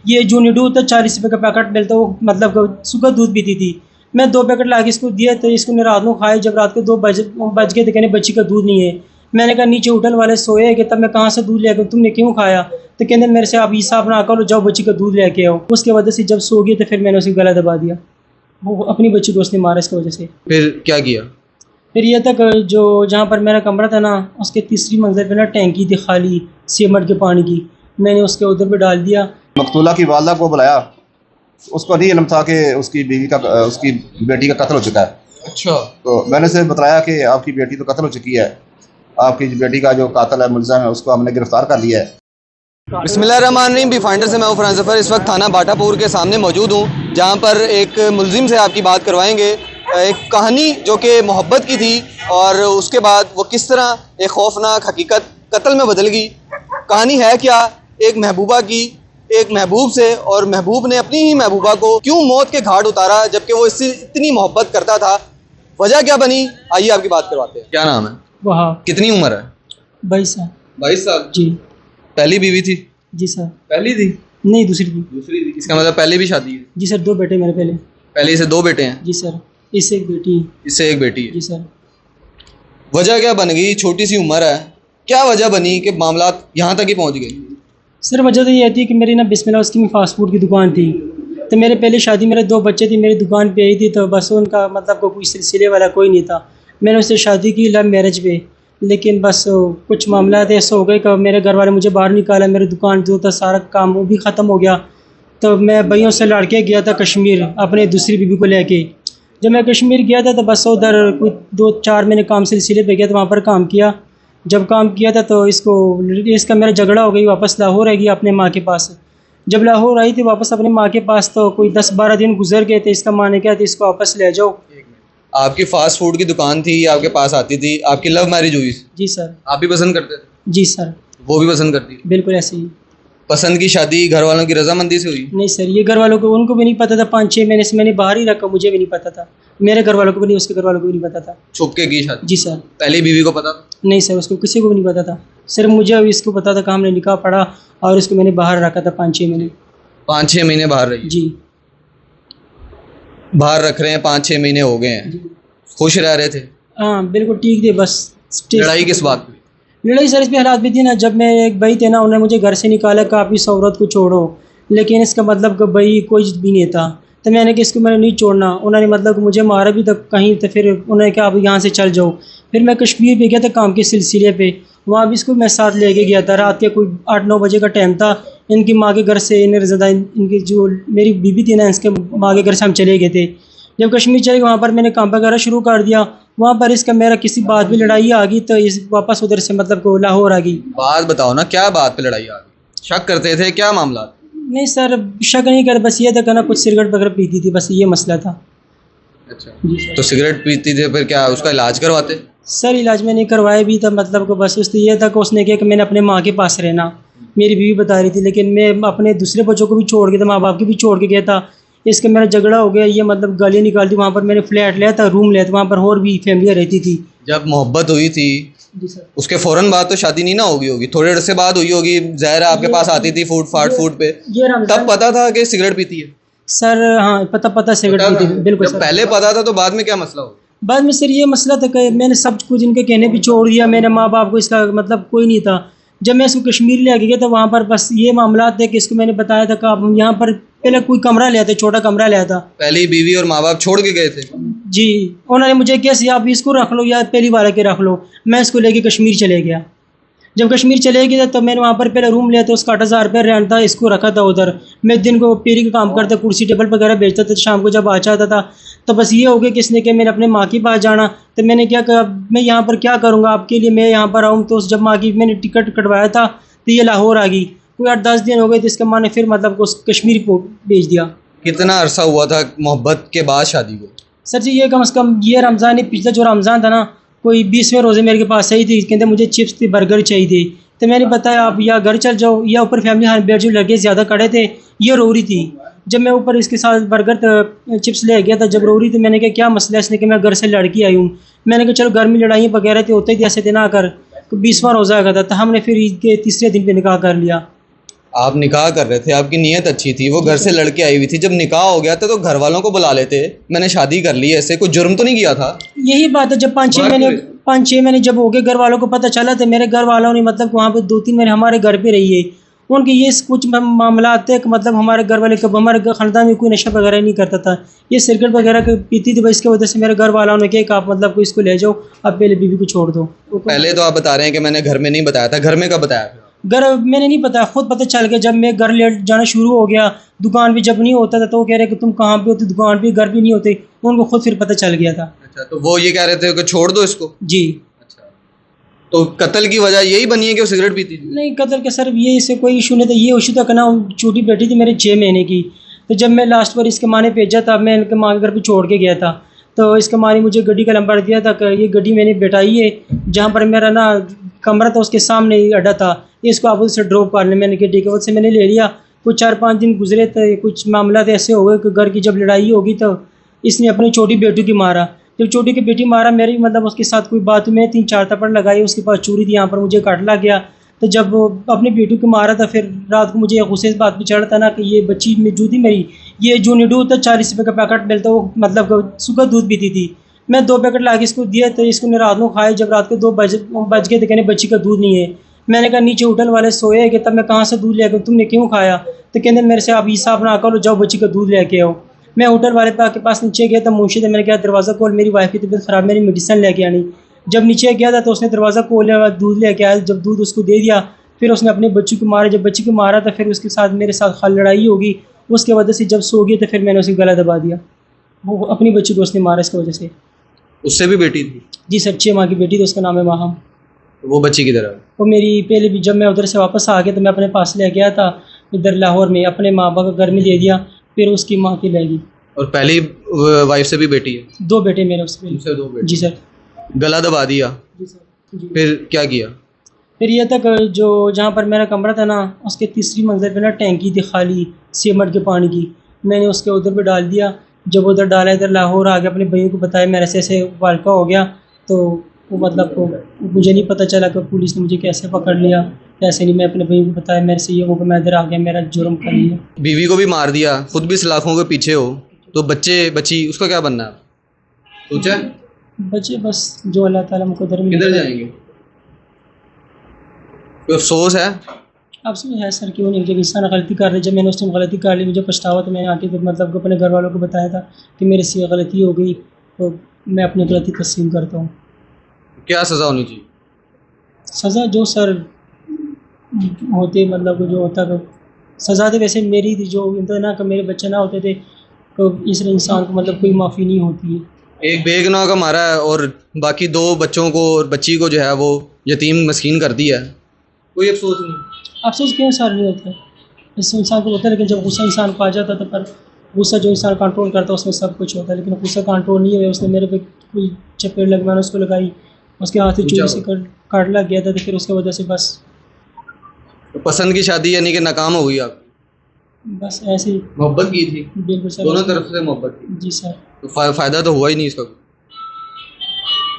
ये जो नीडू होता 40 रुपये का पैकेट मिलता, वो मतलब सुबह दूध पीती थी। मैं 2 पैकेट ला के इसको दिए तो इसको ने रात को खाए। जब रात को 2 बज गए तो कहने बच्ची का दूध नहीं है। मैंने कहा नीचे होटल वाले सोए कि तब मैं कहाँ से दूध लेकर, तुमने क्यों खाया? तो कहते मेरे से आप हिसाब ना करो, जाओ बच्ची का दूध लेके आओ। उसके वजह से जब सो गई तो फिर मैंने उसे गला दबा दिया। वो अपनी बच्ची को उसने मारा इसकी वजह से। फिर क्या किया? फिर ये तक जो जहाँ पर मेरा कमरा था ना, उसके तीसरी मंजिल पे ना टैंकी थी खाली सीमेंट के पानी की, मैंने उसके उधर पे डाल दिया। मकतूला की वालदा को बुलाया, उसको नहीं इल्म था कि उसकी बेटी का कत्ल हो चुका है। अच्छा। तो मैंने उसे बताया कि आपकी बेटी तो कत्ल हो चुकी है, आपकी बेटी का जो कातिल है, मुल्ज़िम है, उसको हमने गिरफ्तार कर लिया है। बिस्मिल्लाहिर्रहमानिर्रहीम। बी फाइंडर से मैं फरहान ज़फ़र इस वक्त थाना बाटापुर के सामने मौजूद हूँ, जहाँ पर एक मुल्ज़िम से आपकी बात करवाएंगे। एक कहानी जो कि मोहब्बत की थी और उसके बाद वो किस तरह एक खौफनाक हकीकत कत्ल में बदल गई। कहानी है क्या एक महबूबा की, एक महबूब से, और महबूब ने अपनी ही महबूबा को क्यों मौत के घाट उतारा जबकि वो इससे इतनी मोहब्बत करता था। वजह क्या बनी, आइए आपकी बात करवाते हैं। क्या नाम है? वहाँ। कितनी उम्र है? 22 साल। 22 साल। जी। पहली बीवी थी? जी सर। पहली थी? नहीं, दूसरी थी। दूसरी थी। इसका मतलब पहले भी शादी है? जी सर, 2 बेटे मेरे पहले। पहले से 2 बेटे हैं? जी सर, इससे एक बेटी। इससे एक बेटी है? जी सर। वजह क्या बन गई? छोटी सी उम्र है, क्या वजह बनी कि मामलात यहाँ तक ही पहुँच गए? सर वजह तो ये थी कि मेरी ना बिस्मिल्लाह उसकी में फ़ास्ट फूड की दुकान थी। तो मेरे पहले शादी, मेरे 2 बच्चे थे, मेरी दुकान पे आई थी। तो बस उनका मतलब कोई सिलसिले वाला कोई नहीं था। मैंने उससे शादी की लव मैरिज पे, लेकिन बस कुछ मामला ऐसे हो गए कि मेरे घर वाले मुझे बाहर निकाला। मेरी दुकान जो था सारा काम वो भी ख़त्म हो गया। तो मैं भैयों से लड़ के गया था कश्मीर अपने दूसरी बीवी को लेके। जब मैं कश्मीर गया था तो बस उधर कोई 2-4 महीने काम सिलसिले पे गया तो वहाँ पर काम किया। जब काम किया था तो इसका मेरा झगड़ा हो गई, वापस लाहौर आ गई अपने माँ के पास। जब लाहौर आई थी वापस अपनी माँ के पास तो कोई 10-12 दिन गुजर गए थे। इसका माँ ने क्या था, इसको वापस ले जाओ। आपकी फास्ट फूड की दुकान थी, आपके पास आती थी, आपकी लव मैरिज हुई? जी सर। आप भी पसंद करते थे? जी सर। वो भी पसंद करती? बिल्कुल ऐसे ही। पसंद की शादी घर वालों की रजामंदी से हुई? नहीं सर, ये घर वालों को, उनको भी नहीं पता था। 5-6 महीने से मैंने बाहर ही रखा, मुझे भी नहीं पता था। मेरे घर वालों को भी नहीं, उसके घर वालों को भी नहीं पता था। छुप के की शादी? जी सर। पहली बीवी को पता था? नहीं सर, उसको किसी को भी नहीं पता था। सिर्फ मुझे अभी इसको पता था कि हमने निकाह पढ़ा और इसको मैंने बाहर रखा था 5-6 महीने। 5-6 महीने बाहर रही? जी। बाहर रख रहे हैं, 5-6 महीने हो गए हैं। खुश रह रहे थे? हाँ बिल्कुल ठीक थे। बस लड़ाई किस बात पे? लड़ाई सर इस पे हालात भी थी ना, जब मैं एक भाई थे ना, उन्होंने मुझे घर से निकाला कि आप इस औरत को छोड़ो, लेकिन इसका मतलब कि भाई कोई भी नहीं था। तो मैंने कि इसको मैंने नहीं छोड़ना। उन्होंने मतलब मुझे मारा भी तब कहीं, तो फिर उन्होंने कहा आप यहाँ से चल जाओ। फिर मैं कश्मीर पे गया था काम के सिलसिले पे, वहाँ भी इसको मैं साथ लेके गया था। रात के कोई 8-9 बजे का टाइम था। इनकी माँ के घर से इनकी जो मेरी बीबी थी ना, इसके माँ के घर से हम चले गए थे। जब कश्मीर चले गए वहाँ पर मैंने काम वगैरह शुरू कर दिया। वहाँ पर इसका मेरा किसी बात भी लड़ाई आ गई तो इस वापस उधर से मतलब को लाहौर आ गई। बात बताओ ना, क्या बात पे लड़ाई आ गई? शक करते थे, क्या मामला? नहीं सर, शक नहीं कर, बस ये था कहना कुछ सिगरेट वगैरह पीती थी, बस ये मसला था। अच्छा। तो सिगरेट पीती थी, फिर क्या उसका इलाज करवाते? सर इलाज मैंने करवाया भी था, मतलब को बस उसने ये था कि उसने कहा कि मैंने अपने माँ के पास रहना, मेरी बीवी बता रही थी। लेकिन मैं अपने दूसरे बच्चों को भी छोड़ के था, माँ बाप की भी छोड़ के गया था। इसका मेरा झगड़ा हो गया, ये मतलब गालियाँ निकालती। वहाँ पर मैंने फ्लैट लिया था, रूम लिया था, वहाँ पर और भी फैमिलियाँ रहती थी। जब मोहब्बत हुई थी जी सर, उसके फ़ौरन बाद तो शादी नहीं ना होगी, थोड़े अरसे बाद हुई होगी। ज़ाहिर है आपके पास आती थी फास्ट फूड पे, तब पता था कि सिगरेट पीती है? सर हाँ पता सिगरेट पीती थी, बिल्कुल सर। पहले पता था तो बाद में क्या मसला हो? बाद में सर ये मसला था कि मैंने सब कुछ इनके कहने पे छोड़ दिया। मेरे माँ बाप को इसका मतलब कोई नहीं था। जब मैं इसको कश्मीर ले गया था वहाँ पर बस ये मामला थे कि इसको मैंने बताया था कि आप यहाँ पर पहले कोई कमरा लिया था, छोटा कमरा लिया था। पहली बीवी और माँ बाप छोड़ के गए थे? जी। उन्होंने मुझे कैसे आप इसको रख लो या पहली बार के रख लो। मैं इसको लेके कश्मीर चले गया। जब कश्मीर चले गया तो मैंने वहाँ पर पहले रूम लिया था, उसका 8,000 रुपये रेंट था। इसको रखा था उधर। मैं दिन को पेरी का काम करता, कुर्सी टेबल वगैरह बेचता था। शाम को जब आ जाता था तो बस ये हो गया किसने कि मैंने अपने माँ के पास जाना। तो मैंने क्या कहा, मैं यहाँ पर क्या करूँगा आपके लिए, मैं यहाँ पर आऊँ। तो जब माँ की मैंने टिकट कटवाया था तो ये लाहौर आ गई। कोई 8-10 दिन हो गए तो इसके माँ ने फिर मतलब को कश्मीर को भेज दिया। कितना अरसा हुआ था मोहब्बत के बाद शादी को? सर जी ये कम से कम ये रमज़ान ही, पिछला जो रमज़ान था ना, कोई 20वें रोज़े मेरे के पास सही थी। कहते मुझे चिप्स थी, बर्गर चाहिए थी। तो मैंने बताया आप या घर चल जाओ या ऊपर फैमिली हाल बैठ जाओ। लड़के ज़्यादा खड़े थे, ये रो रही थी। जब मैं ऊपर इसके साथ बर्गर चिप्स ले गया था, जब रो रही थी मैंने कहा क्या मसला है? इसने कि मैं घर से लड़की आई हूँ। मैंने कहा चलो घर में लड़ाई वगैरह तो होते ही ऐसे दिन आकर 20वां रोज़ा आ गया था। तो हमने फिर ईद के तीसरे दिन पे निकाह कर लिया। आप निकाह कर रहे थे, आपकी नीयत अच्छी थी, वो घर से लड़के आई हुई थी, जब निकाह हो गया था तो घर वालों को बुला लेते, मैंने शादी कर ली, ऐसे कोई जुर्म तो नहीं किया था? यही बात है, जब 5-6 महीने जब हो गए घर वालों को पता चला तो मेरे घर वालों ने मतलब वहाँ पे 2-3 महीने हमारे घर पे रही है। उनके ये कुछ मामला थे कि मतलब हमारे घर वाले कब हमारे ख़ानदान में कोई नशा वगैरह नहीं करता था, ये सिगरेट वगैरह पीती थी, बस इसकी वजह से मेरे घर वालों ने कहा कि आप मतलब को इसको ले जाओ, आप पहले बीवी को छोड़ दो। पहले तो आप बता रहे हैं कि मैंने घर में नहीं बताया था, घर में कब बताया था? घर मैंने नहीं बताया, खुद पता चल गया जब मैं घर लेट जाना शुरू हो गया, दुकान पे जब नहीं होता था तो वो कह रहे कि तुम कहाँ पे होते, दुकान पे घर पे नहीं होते, उनको खुद फिर पता चल गया था। अच्छा, तो वो ये कह रहे थे कि छोड़ दो इसको? जी। अच्छा, तो कत्ल की वजह यही बनी है कि वो सिगरेट पीती थी? नहीं, कत्ल के सर ये इससे कोई इशू नहीं था, ये इशू था कि ना छोटी बेटी थी मेरे 6 महीने की, तो जब मैं लास्ट बार इसके माँ ने भेजा था, मैं इनके माँ के घर पे छोड़ के गया था, तो इसके माँ ने मुझे गड्डी का नंबर दिया था कि ये गड्डी मैंने बैठाई है, जहाँ पर मेरा ना कमरा था उसके सामने ही अड्डा था, इसको आप उससे ड्रॉप कर लें। मैंने गड्डी के वजह से मैंने ले लिया। कुछ 4-5 दिन गुजरे थे, कुछ मामला ऐसे हो गए कि घर की जब लड़ाई होगी तो इसने अपनी छोटी बेटी की मारा, जब छोटी की बेटी मारा मेरी मतलब उसके साथ कोई बात हुई, मैं 3-4 थप्पड़ लगाई, उसके पास चूड़ी थी, यहाँ पर मुझे काट लग गया। तो जब वो अपनी बेटी को मारा था, फिर रात को मुझे गुस्से इस बात पे चढ़ा था ना कि ये बच्ची में जो थी मेरी, ये जो निडू था 40 रुपये का पैकेट मिलता, वो मतलब सूखा दूध पीती थी, मैं 2 पैकेट ला के इसको दिया, तो इसको ने रात को खाए, जब रात को 2 बज गए तो कहने बच्ची का दूध नहीं है। मैंने कहा नीचे होटल वाले सोए कि तब मैं कहाँ से दूध लेकर, तुमने क्यों खाया? तो कहते मेरे से आप हिसाब ना करो, जाओ बच्ची का दूध लेके आओ। मैं होटल वाले के पास नीचे गया था, मुंशी था, मैंने कहा दरवाज़ा खोल, मेरी वाइफ की तबीयत ख़राब, मेरी मेडिसिन लेके आनी। जब नीचे गया था तो उसने दरवाज़ा खोला, दूध लेके आया, जब दूध उसको दे दिया, फिर उसने अपने बच्ची को मारा, जब बच्ची को मारा तो फिर उसके साथ मेरे साथ खाली लड़ाई होगी, उसके वजह से जब सो गई तो फिर मैंने उसे गला दबा दिया, वो अपनी बच्ची को उसने मारा इसकी वजह से। उससे भी बेटी थी? जी सर, 6 माह की बेटी थी, उसका नाम है माहम। वो बच्ची की तरह? वो मेरी पहले भी जब मैं उधर से वापस आ गया तो मैं अपने पास ले गया था इधर लाहौर में, अपने माँ बाप का घर में दे दिया, फिर उसकी माँ की ले गई। और पहली वाइफ से भी बेटी है? 2 बेटे मेरे उससे। उनसे 2 बेटे? जी सर। गला दबा दिया? जी सर। जी। फिर क्या किया? फिर यह तक जो जहाँ पर मेरा कमरा था ना, उसके तीसरी मंजिल पे ना टैंकी थी खाली सीमेंट के पानी की, मैंने उसके उधर पे डाल दिया। जब उधर डाला, इधर लाहौर आ गया, अपने भाइयों को बताया मेरे से ऐसे वालका हो गया, तो वो मतलब को मुझे नहीं पता चला कि पुलिस ने मुझे कैसे पकड़ लिया, कैसे नहीं, मैं अपने भाइयों को बताया मेरे से ये हो, मैं इधर आ गया, मेरा जुर्म कर लिया। बीवी को भी मार दिया, खुद भी सलाखों के पीछे हो, तो बच्चे बच्ची उसका क्या बनना है? सोचा? बच्चे बस जो अल्लाह ताला मुकद्दर में। किधर जाएंगे? कोई अफसोस है? आपसे है सर, क्यों नहीं, जब इंसान गलती कर रहे, जब मैंने उस टाइम गलती कर ली, मुझे पछतावा, तो मैंने आके तो मतलब अपने घर वालों को बताया था कि मेरे से गलती हो गई, तो मैं अपनी गलती तस्लीम करता हूँ। क्या सज़ा होनी चाहिए? सज़ा जो सर होते मतलब जो होता तो सज़ा तो वैसे मेरी थी, जो होता ना कि मेरे बच्चे ना होते थे तो इस इंसान को मतलब कोई माफ़ी नहीं होती है। एक बेगुनाह का मारा है और बाकी 2 बच्चों को और बच्ची को जो है वो यतीम मस्कीन कर दिया है, कोई अफसोस नहीं? अफसोस क्यों सर नहीं होता है, इससे इंसान को होता है, लेकिन जब गुस्सा इंसान को आ जाता तो पर गुस्सा जो इंसान कंट्रोल करता है उसमें सब कुछ होता है, लेकिन गुस्सा कंट्रोल नहीं हुआ, उसने मेरे पे कोई चपेट लग, मैंने उसको लगाई, उसके हाथ से चोरी से काट लग गया था, तो फिर उसकी वजह से बस तो पसंद की शादी यानी कि नाकाम हो गई आपकी? बस ऐसे ही। मोहब्बत की थी? बिल्कुल सर। दोनों तरफ से मोहब्बत थी? जी सर। तो फ़ायदा तो हुआ ही नहीं इसका।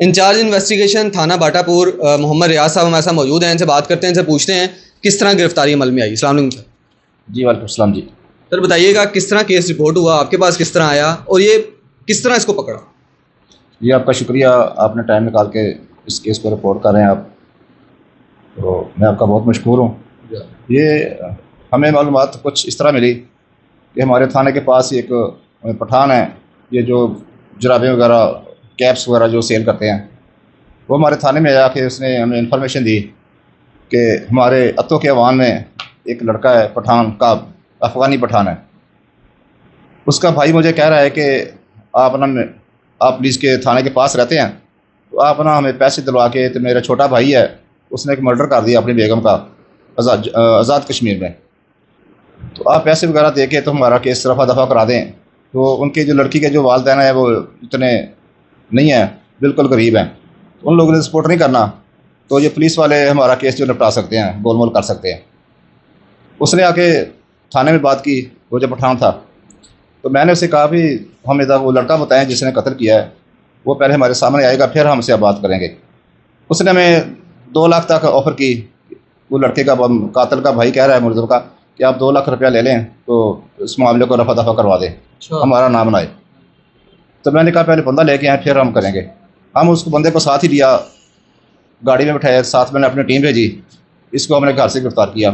इंचार्ज इन्वेस्टिगेशन थाना बाटापुर मोहम्मद रियाज साहब हमारे साथ मौजूद हैं, इनसे बात करते हैं, इनसे पूछते हैं किस तरह गिरफ्तारी अमल में आई। अस्सलाम वालेकुम सर। जी वालेकुम अस्सलाम। जी सर बताइएगा किस तरह केस रिपोर्ट हुआ, आपके पास किस तरह आया और ये किस तरह इसको पकड़ा? जी आपका शुक्रिया, आपने टाइम निकाल के इस केस को रिपोर्ट कर रहे हैं आप, तो मैं आपका बहुत मशकूर हूँ। ये हमें मालूमात कुछ इस तरह मिली कि हमारे थाने के पास एक पठान है, ये जो जुराबें वगैरह कैप्स वगैरह जो सेल करते हैं, वो हमारे थाने में आया कि उसने हमें इन्फॉर्मेशन दी कि हमारे अत्तो के अवान में एक लड़का है पठान का, अफ़गानी पठान है, उसका भाई मुझे कह रहा है कि आप पुलिस के थाने के पास रहते हैं, तो आप ना हमें पैसे दिलवा के, तो मेरा छोटा भाई है उसने एक मर्डर कर दिया अपनी बेगम का आज़ाद कश्मीर में, तो आप पैसे वगैरह दे के तो हमारा केस रफा दफा करा दें। तो उनके जो लड़की के जो वालिदैन हैं वो इतने नहीं हैं, बिल्कुल गरीब हैं, तो उन लोगों ने सपोर्ट नहीं करना, तो ये पुलिस वाले हमारा केस जो निपटा सकते हैं, गोलमोल कर सकते हैं। उसने आके थाने में बात की, वो जो पठान था, तो मैंने उसे कहा भी हमें वो लड़का बताएं जिसने कत्ल किया है, वो पहले हमारे सामने आएगा फिर हमसे बात करेंगे। उसने हमें 2 लाख तक ऑफ़र की, वो लड़के का कातिल का भाई कह रहा है मुलज़िम का कि आप 2 लाख रुपया ले लें तो इस मामले को रफा दफा करवा दें, हमारा नाम बनाए। तो मैंने कहा पहले बंदा लेके आए फिर हम करेंगे। हम उसको बंदे को साथ ही लिया, गाड़ी में बिठाया, साथ मैंने अपनी टीम भेजी, इसको हमने घर से गिरफ़्तार किया।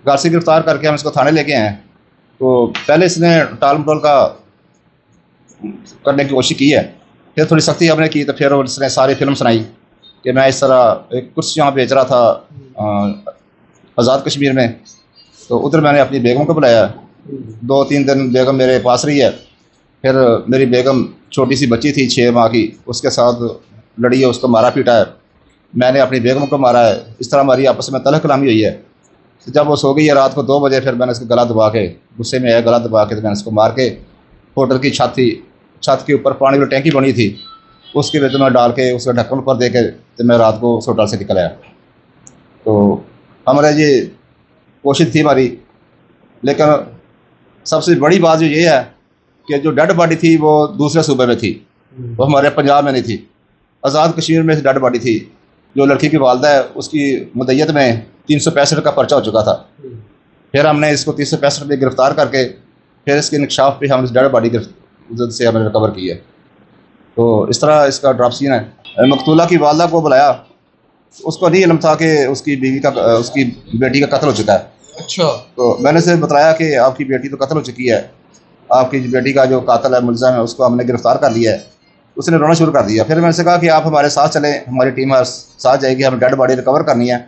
घर से गिरफ़्तार करके हम इसको थाने लेके आए। तो पहले इसने टाल मटोल का करने की कोशिश की है, फिर थोड़ी सख्ती हमने की, तो फिर उसने सारी फिल्म सुनाई कि मैं इस तरह एक कुर्सियाँ बेच रहा था आज़ाद कश्मीर में। तो उधर मैंने अपनी बेगम को बुलाया, 2-3 दिन बेगम मेरे पास रही है। फिर मेरी बेगम छोटी सी बच्ची थी 6 माह की, उसके साथ लड़ी है, उसको मारा पीटा है, मैंने अपनी बेगम को मारा है। इस तरह हमारी आपस में तलह कलामी हुई है। तो जब वो सो गई है रात को 2 बजे, फिर मैंने उसको गला दबा के, गुस्से में आया, गला दबा के तो मैंने उसको मार के, होटल की छत थी, छत के ऊपर पानी वाली टैंकी बनी थी, उसके में मैं डाल के उसका ढक्कन ऊपर दे के तो मैं रात को उस होटल से निकल आया। तो हमारा ये कोशिश थी हमारी, लेकिन सबसे बड़ी बात जो ये है कि जो डेड बॉडी थी वो दूसरे सूबे में थी, वो हमारे पंजाब में नहीं थी, आज़ाद कश्मीर में डेड बॉडी थी। जो लड़की की वालदा है उसकी मुद्दत में 365 का पर्चा हो चुका था। फिर हमने इसको 365 में गिरफ़्तार करके फिर इसके इंकशाफ पे हम इस डेड बॉडी से हमने रिकवर की है। तो इस तरह इसका ड्रॉप सीन है। मकतूला की वालदा को बुलाया, उसको नहीं इल्म था कि उसकी बेटी का कत्ल हो चुका है। अच्छा। तो मैंने उसे बताया कि आपकी बेटी तो कत्ल हो चुकी है, आपकी बेटी का जो कातिल है, मुलज़म है, उसको हमने गिरफ़्तार कर लिया है। उसने रोना शुरू कर दिया। फिर मैंने उनसे कहा कि आप हमारे साथ चलें, हमारी टीम साथ जाएगी, हमें डेड बॉडी रिकवर करनी है,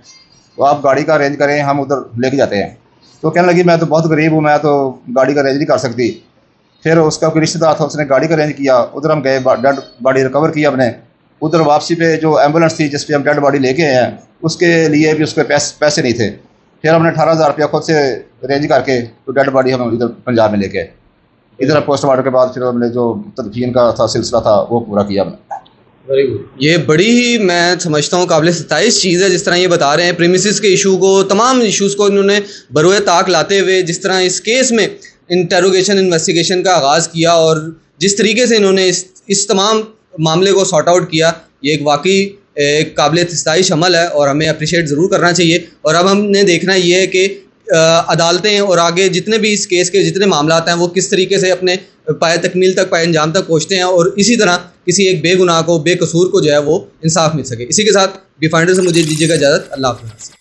तो आप गाड़ी का अरेंज करें, हम उधर लेके जाते हैं। तो कहने लगी मैं तो बहुत गरीब हूँ, मैं तो गाड़ी का अरेंज नहीं कर सकती। फिर उसका कोई रिश्तेदार था, उसने गाड़ी का अरेंज किया, उधर हम गए, डेड बॉडी रिकवर की हमने। उधर वापसी पे जो एम्बुलेंस थी जिस पे हम डेड बॉडी लेके आए हैं, उसके लिए भी उसके पैसे नहीं थे। फिर हमने 18,000 रुपया खुद से अरेंज करके तो डेड बॉडी हम इधर पंजाब में लेके आए। इधर पोस्टमार्टम के बाद फिर हमने जो तदफीन का था सिलसिला था वो पूरा किया हमने। Very good. ये बड़ी ही मैं समझता हूँ काबिल सताइश चीज़ है जिस तरह ये बता रहे हैं, प्रीमिसेस के इशू को, तमाम इशूज़ को इन्होंने बरोए ताक लाते हुए जिस तरह इस केस में इंटेरोगेशन इन्वेस्टिगेशन का आगाज़ किया और जिस तरीके से इन्होंने इस तमाम मामले को सॉर्ट आउट किया, ये एक वाकई एक काबिल सताइश अमल है और हमें अप्रिशिएट ज़रूर करना चाहिए। और अब हमने देखना ये है कि अदालतें और आगे जितने भी इस केस के जितने मामला हैं वो किस तरीके से अपने पाए तकमील तक, पाए अंजाम तक पहुँचते हैं और इसी तरह किसी एक बेगुनाह को, बेकसूर को जो है वो इंसाफ मिल सके। इसी के साथ बी फाइंडर से मुझे दीजिएगा इजाज़त। अल्लाह हाफ़िज़।